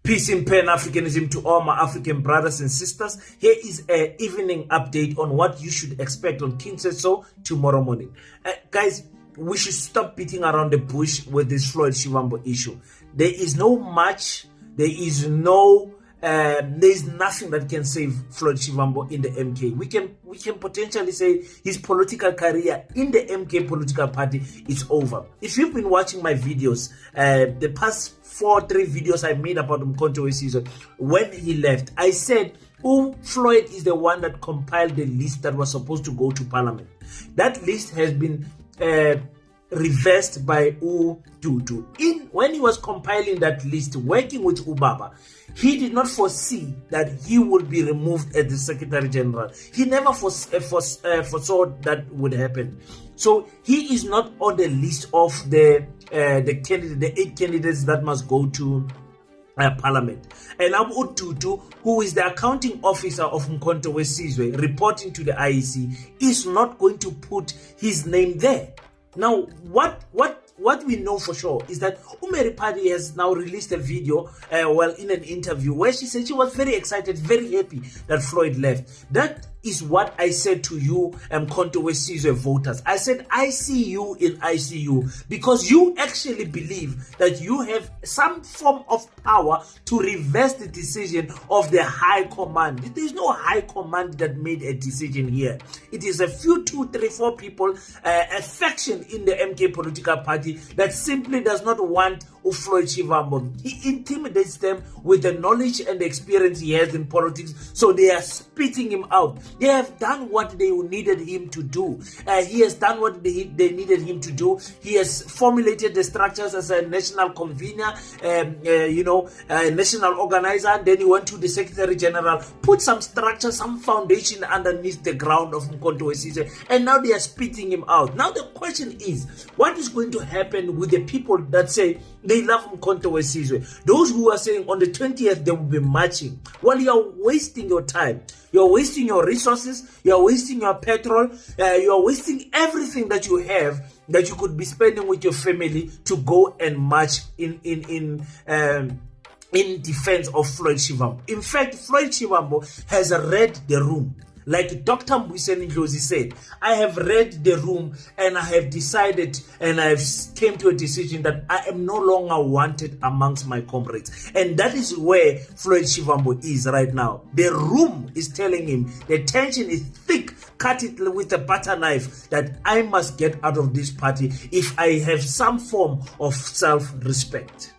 Peace in Pan-Africanism to all my African brothers and sisters. Here is an evening update on what you should expect on King Said So tomorrow morning. Guys, we should stop beating around the bush with this Floyd Shivambu issue. There is no match. There is nothing that can save Floyd Shivambu in the MK. We can potentially say his political career in the MK political party is over. If you've been watching my videos, the past 3 videos I made about Umkhonto we Sizwe, when he left, I said, Floyd is the one that compiled the list that was supposed to go to parliament. That list has been reversed by Tutu. When he was compiling that list, working with Ubaba, he did not foresee that he would be removed as the Secretary General. He never foresaw that would happen. So he is not on the list of the 8 candidates that must go to Parliament. And Abu Tutu, who is the accounting officer of Umkhonto we Sizwe, reporting to the IEC, is not going to put his name there. Now, what we know for sure is that Umeri Padi has now released a video, in an interview, where she said she was very excited, very happy that Floyd left. That is what I said to you, Umkhonto we Sizwe voters. I said, I see you in ICU because you actually believe that you have some form of power to reverse the decision of the high command. There is no high command that made a decision here. It is a few, 2, 3, 4 people, a faction in the MK political party that simply does not want Floyd Shivambu. He intimidates them with the knowledge and the experience he has in politics, so they are spitting him out. They have done what they needed him to do. He has done what they needed him to do. He has formulated the structures as a national convener, a national organizer. Then he went to the Secretary General, put some structure, some foundation underneath the ground of Umkhonto we Sizwe, and now they are spitting him out. Now the question is, what is going to happen with the people that say they love Umkhonto we Sizwe? Those who are saying on the 20th they will be marching. Well, you are wasting your time. You are wasting your resources. You are wasting your petrol. You are wasting everything that you have that you could be spending with your family to go and march in defense of Floyd Shivambu. In fact, Floyd Shivambu has read the room. Like Dr. Mbuyiseni Ndlozi said, I have read the room and I have decided and I have came to a decision that I am no longer wanted amongst my comrades. And that is where Floyd Shivambu is right now. The room is telling him the tension is thick, cut it with a butter knife, that I must get out of this party if I have some form of self-respect.